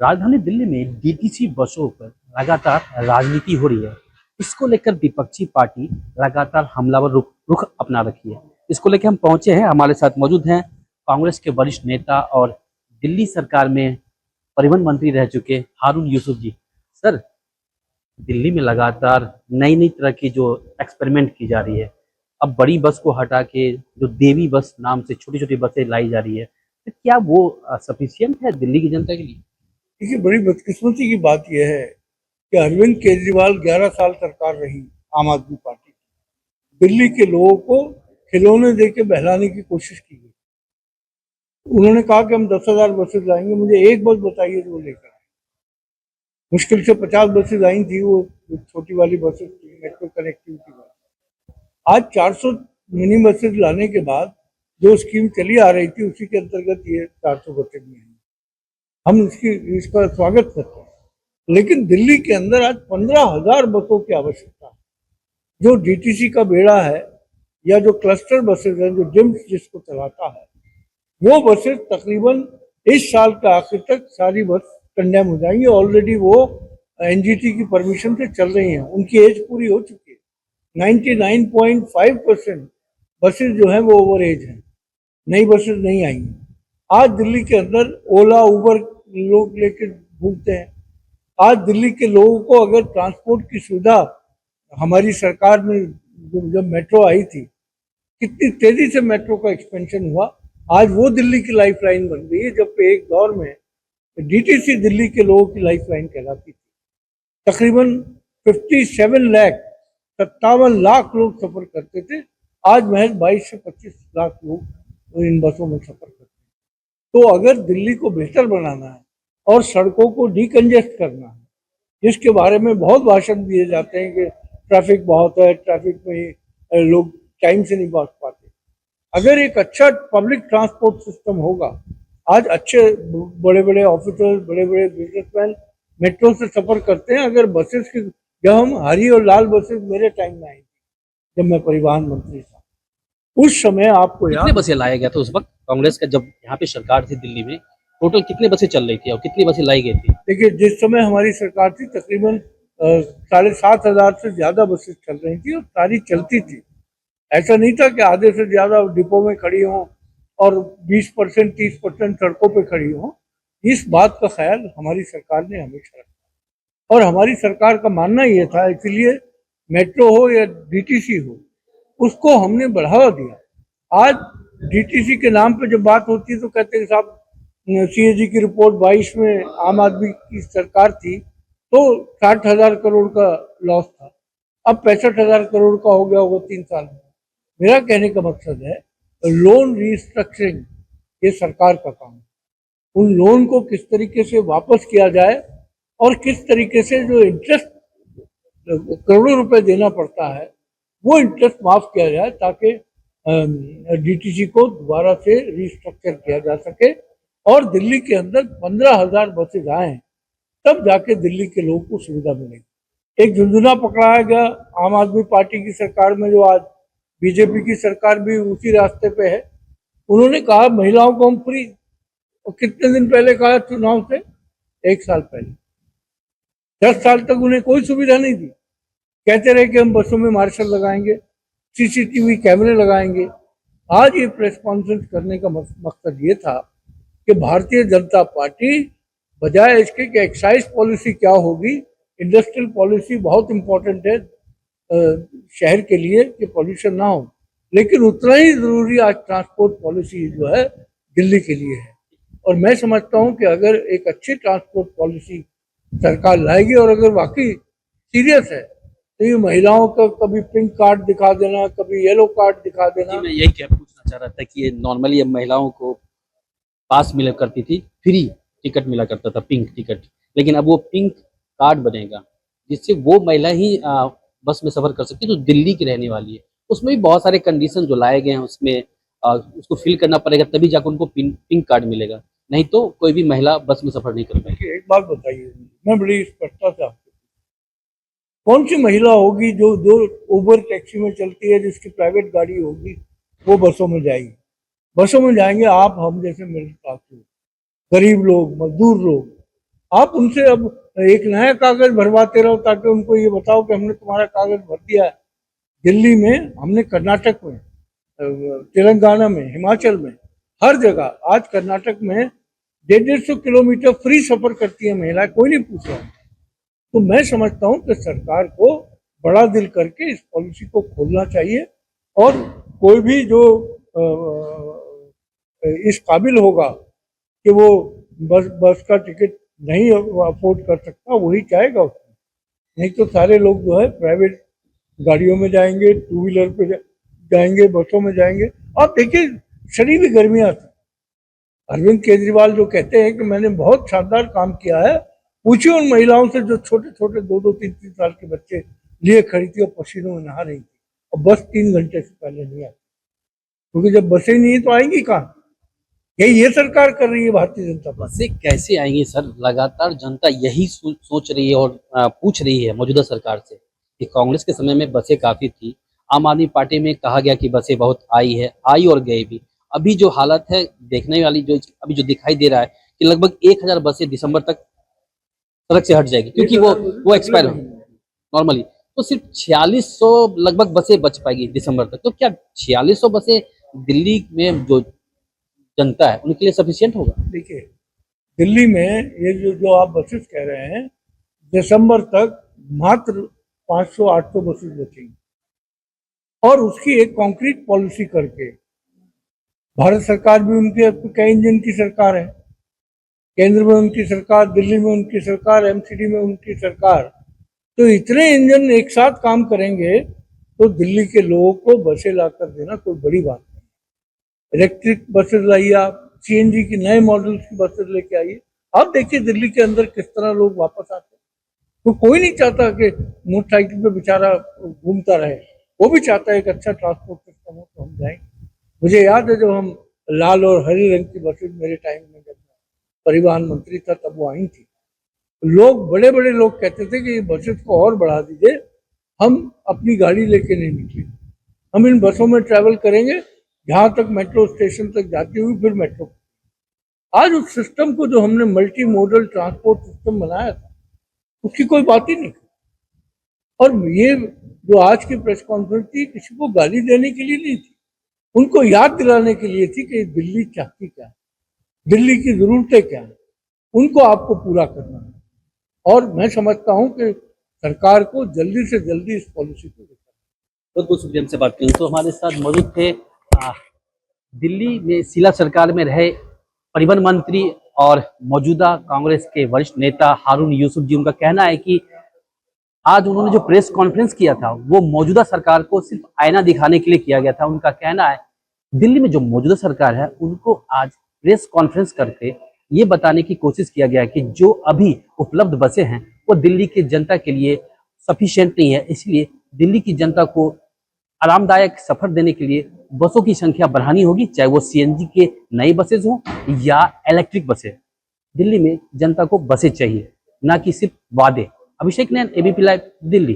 राजधानी दिल्ली में डीटीसी बसों पर लगातार राजनीति हो रही है। इसको लेकर विपक्षी पार्टी लगातार हमलावर रुख रुख अपना रखी है। इसको लेकर हम पहुंचे हैं, हमारे साथ मौजूद हैं कांग्रेस के वरिष्ठ नेता और दिल्ली सरकार में परिवहन मंत्री रह चुके हारून यूसुफ जी। सर, दिल्ली में लगातार नई नई तरह की जो एक्सपेरिमेंट की जा रही है, अब बड़ी बस को हटा के जो देवी बस नाम से छोटी छोटी बसें लाई जा रही है, तो क्या वो सफिशियंट है दिल्ली की जनता के लिए? देखिए, बड़ी बदकिस्मती की बात यह है कि अरविंद केजरीवाल 11 साल सरकार रही आम आदमी पार्टी की। दिल्ली के लोगों को खिलौने दे के बहलाने की कोशिश की गई। उन्होंने कहा कि हम 10,000 बसेस लाएंगे, मुझे एक बस बताइए जो वो लेकर आए। मुश्किल से 50 बसेस आई थी, वो छोटी वाली बसेस थी, मेट्रो कनेक्टिविटी वाली। आज 400 मिनी बसेस लाने के बाद जो स्कीम चली आ रही थी उसी के अंतर्गत ये 400 बसें भी आई। हम इसका स्वागत करते हैं, लेकिन दिल्ली के अंदर आज 15,000 बसों की आवश्यकता है। जो डीटीसी का बेड़ा है या जो क्लस्टर बसेस हैं, जो डिम्स जिसको चलाता है, वो बसेस तकरीबन इस साल के आखिर तक सारी बस कंडेम हो जाएंगी। ऑलरेडी वो एनजीटी की परमिशन से चल रही हैं, उनकी एज पूरी हो चुकी है। 99.5% बसेस जो हैं वो ओवर एज हैं, नई बसेस नहीं आएंगी। आज दिल्ली के अंदर ओला उबर लोग लेके घूमते हैं। आज दिल्ली के लोगों को अगर ट्रांसपोर्ट की सुविधा हमारी सरकार में जब मेट्रो आई थी, कितनी तेजी से मेट्रो का एक्सपेंशन हुआ। आज वो दिल्ली की लाइफलाइन बन गई है, जबकि एक दौर में डीटीसी दिल्ली के लोगों की लाइफलाइन कहलाती थी। तकरीबन 57 लाख लोग सफर करते थे। आज महज 22 से 25 लाख लोग इन बसों में सफर करते हैं। तो अगर दिल्ली को बेहतर बनाना है और सड़कों को डिकंजेस्ट करना है, जिसके बारे में बहुत भाषण दिए जाते हैं कि ट्रैफिक बहुत है, ट्रैफिक में लोग टाइम से नहीं पहुंच पाते। अगर एक अच्छा पब्लिक ट्रांसपोर्ट सिस्टम होगा, आज अच्छे बड़े बड़े ऑफिसर्स, बड़े बड़े बिजनेसमैन मेट्रो से सफर करते हैं। अगर बसेस की, जब हम हरी और लाल बसेस मेरे टाइम में आई थी, जब मैं परिवहन मंत्री था, उस समय आपको कितने याद, बसें लाया गया था उस वक्त कांग्रेस का, जब यहाँ पे सरकार थी दिल्ली में? टोटल कितने बसें चल रही थी और कितनी बसें लाई गई थी? देखिए, जिस समय हमारी सरकार थी तकरीबन 7,500 से ज्यादा बसेस चल रही थी और सारी चलती थी। ऐसा नहीं था कि आधे से ज्यादा डिपो में खड़ी हों और 20% 30% सड़कों पे खड़ी हों। इस बात का ख्याल हमारी सरकार ने हमेशा रखा और हमारी सरकार का मानना ये था, इसलिए मेट्रो हो या डीटीसी हो, उसको हमने बढ़ावा दिया। आज डीटीसी के नाम पे जब बात होती है तो कहते हैं साहब, सीएजी की रिपोर्ट 22 में आम आदमी की सरकार थी तो 60,000 करोड़ का लॉस था, अब 65,000 करोड़ का हो गया होगा 3 साल में। मेरा कहने का मकसद है, लोन रिस्ट्रक्चरिंग ये सरकार का काम है। उन लोन को किस तरीके से वापस किया जाए और किस तरीके से जो इंटरेस्ट करोड़ों रुपए देना पड़ता है वो इंटरेस्ट माफ किया जाए, ताकि डीटीसी को दोबारा से रिस्ट्रक्चर किया जा सके और दिल्ली के अंदर 15,000 बसेज आए, तब जाके दिल्ली के लोगों को सुविधा मिलेगी। एक झुंझुना पकड़ाया गया आम आदमी पार्टी की सरकार में, जो आज बीजेपी की सरकार भी उसी रास्ते पे है। उन्होंने कहा महिलाओं को हम फ्री, और कितने दिन पहले कहा चुनाव से 1 साल पहले। 10 साल तक उन्हें कोई सुविधा नहीं दी। कहते रहे कि हम बसों में मार्शल लगाएंगे, सीसीटीवी कैमरे लगाएंगे। आज ये प्रेस कॉन्फ्रेंस करने का मकसद ये था कि भारतीय जनता पार्टी, बजाय इसके कि एक्साइज पॉलिसी क्या होगी, इंडस्ट्रियल पॉलिसी बहुत इंपॉर्टेंट है शहर के लिए कि पॉल्यूशन ना हो, लेकिन उतना ही जरूरी आज ट्रांसपोर्ट पॉलिसी जो है दिल्ली के लिए है। और मैं समझता हूं कि अगर एक अच्छी ट्रांसपोर्ट पॉलिसी सरकार लाएगी और अगर वाकई सीरियस है, तो ये महिलाओं का कभी पिंक कार्ड दिखा देना, कभी येलो कार्ड दिखा देना। मैं यही क्या पूछना चाह रहा था कि ये नॉर्मली अब महिलाओं को पास मिला करती थी, फ्री टिकट मिला करता था, पिंक टिकट, लेकिन अब वो पिंक कार्ड बनेगा जिससे वो महिला ही बस में सफर कर सकती है जो दिल्ली की रहने वाली है। उसमें भी बहुत सारे कंडीशन जो लाए गए हैं, उसमें उसको फिल करना पड़ेगा, तभी जाकर उनको पिंक कार्ड मिलेगा, नहीं तो कोई भी महिला बस में सफर नहीं कर पाएगी। एक बात बताइए, मैं बड़ी स्पष्टता से आपको, कौन सी महिला होगी जो जो उबर टैक्सी में चलती है, जिसकी प्राइवेट गाड़ी होगी, वो बसों में जाएगी? बसों में जाएंगे आप, हम जैसे मिडिल क्लास लोग, गरीब लोग, मजदूर लोग। आप उनसे अब एक नया कागज भरवाते रहो ताकि उनको ये बताओ कि हमने तुम्हारा कागज भर दिया है। दिल्ली में, हमने कर्नाटक में, तेलंगाना में, हिमाचल में, हर जगह आज कर्नाटक में 150 किलोमीटर फ्री सफर करती है महिलाएं, कोई नहीं पूछ रहा। तो मैं समझता हूँ कि सरकार को बड़ा दिल करके इस पॉलिसी को खोलना चाहिए और कोई भी जो इस काबिल होगा कि वो बस का टिकट नहीं अफोर्ड कर सकता, वही चाहेगा उसमें। नहीं तो सारे लोग जो है प्राइवेट गाड़ियों में जाएंगे, टू व्हीलर पे जाएंगे, बसों में जाएंगे। आप देखिए, शरीर भी गर्मियाँ थी। अरविंद केजरीवाल जो कहते हैं कि मैंने बहुत शानदार काम किया है, पूछिए उन महिलाओं से जो छोटे छोटे 2-2, 3-3 साल के बच्चे लिए खड़ी थी और पसीनों में नहा रही थी, और बस 3 घंटे से पहले नहीं आती, क्योंकि जब बसें नहीं है तो आएंगी कहाँ? यही ये सरकार कर रही है भारतीय जनता पार्टी। बसें कैसे आएंगी सर? लगातार जनता यही सोच रही है और पूछ रही है मौजूदा सरकार से कि कांग्रेस के समय में बसें काफी थी, आम आदमी पार्टी में कहा गया कि बसें बहुत आई और गई भी। अभी जो हालत है देखने वाली, जो अभी जो दिखाई दे रहा है कि लगभग 1000 बसें दिसंबर तक सड़क से हट जाएगी, क्योंकि वो एक्सपायर हो नॉर्मली। तो सिर्फ 4600 लगभग बसें बच पाएगी दिसंबर तक। तो क्या 4600 बसें दिल्ली में जो जनता है उनके लिए सफिशिएंट होगा? देखिए, दिल्ली में ये जो आप बसेस कह रहे हैं, दिसंबर तक मात्र 500-800 बसेस बचेंगी, और उसकी एक कॉन्क्रीट पॉलिसी करके, भारत सरकार भी उनके कई इंजन की सरकार है, केंद्र में उनकी सरकार, दिल्ली में उनकी सरकार, एमसीडी में उनकी सरकार, तो इतने इंजन एक साथ काम करेंगे तो दिल्ली के लोगों को बसें लाकर देना कोई बड़ी बात नहीं। इलेक्ट्रिक बसेस लाइए, आप सीएनजी की नए मॉडल्स की बसेस लेके आइए। आप देखिए दिल्ली के अंदर किस तरह लोग वापस आते हैं। तो कोई नहीं चाहता कि मोटरसाइकिल पे बेचारा घूमता रहे, वो भी चाहता है एक अच्छा ट्रांसपोर्ट सिस्टम हो तो हम जाएंगे। मुझे याद है जब हम लाल और हरी रंग की बसेस, मेरे टाइम में जब परिवहन मंत्री था तब वो आई थी, लोग, बड़े बड़े लोग कहते थे कि ये बसेस को और बढ़ा दीजिए, हम अपनी गाड़ी लेके नहीं निकलेंगे, हम इन बसों में ट्रैवल करेंगे, जहाँ तक मेट्रो स्टेशन तक जाती हुई फिर मेट्रो। आज उस सिस्टम को, जो हमने मल्टी मोडल ट्रांसपोर्ट सिस्टम बनाया था, उसकी कोई बात ही नहीं। और ये जो आज की प्रेस कॉन्फ्रेंस थी, किसी को गाली देने के लिए नहीं थी, उनको याद दिलाने के लिए थी कि दिल्ली चाहती क्या है, दिल्ली की जरूरतें क्या है, उनको आपको पूरा करना है। और मैं समझता हूं कि सरकार को जल्दी से जल्दी इस पॉलिसी को देखना। बहुत बहुत शुक्रिया हमसे बात करें। तो हमारे साथ मौजूद थे दिल्ली में शीला सरकार में रहे परिवहन मंत्री और मौजूदा कांग्रेस के वरिष्ठ नेता हारून यूसुफ जी। उनका कहना है कि आज उन्होंने जो प्रेस कॉन्फ्रेंस किया था वो मौजूदा सरकार को सिर्फ आईना दिखाने के लिए किया गया था। उनका कहना है दिल्ली में जो मौजूदा सरकार है उनको आज प्रेस कॉन्फ्रेंस करके ये बताने की कोशिश किया गया है कि जो अभी उपलब्ध बसें हैं वो दिल्ली की जनता के लिए सफिशिएंट नहीं है, इसलिए दिल्ली की जनता को आरामदायक सफर देने के लिए बसों की संख्या बढ़ानी होगी, चाहे वो सीएनजी के नई बसेज हों या इलेक्ट्रिक बसें। दिल्ली में जनता को बसें चाहिए, ना कि सिर्फ वादे। अभिषेक नैन, एबीपी लाइव, दिल्ली।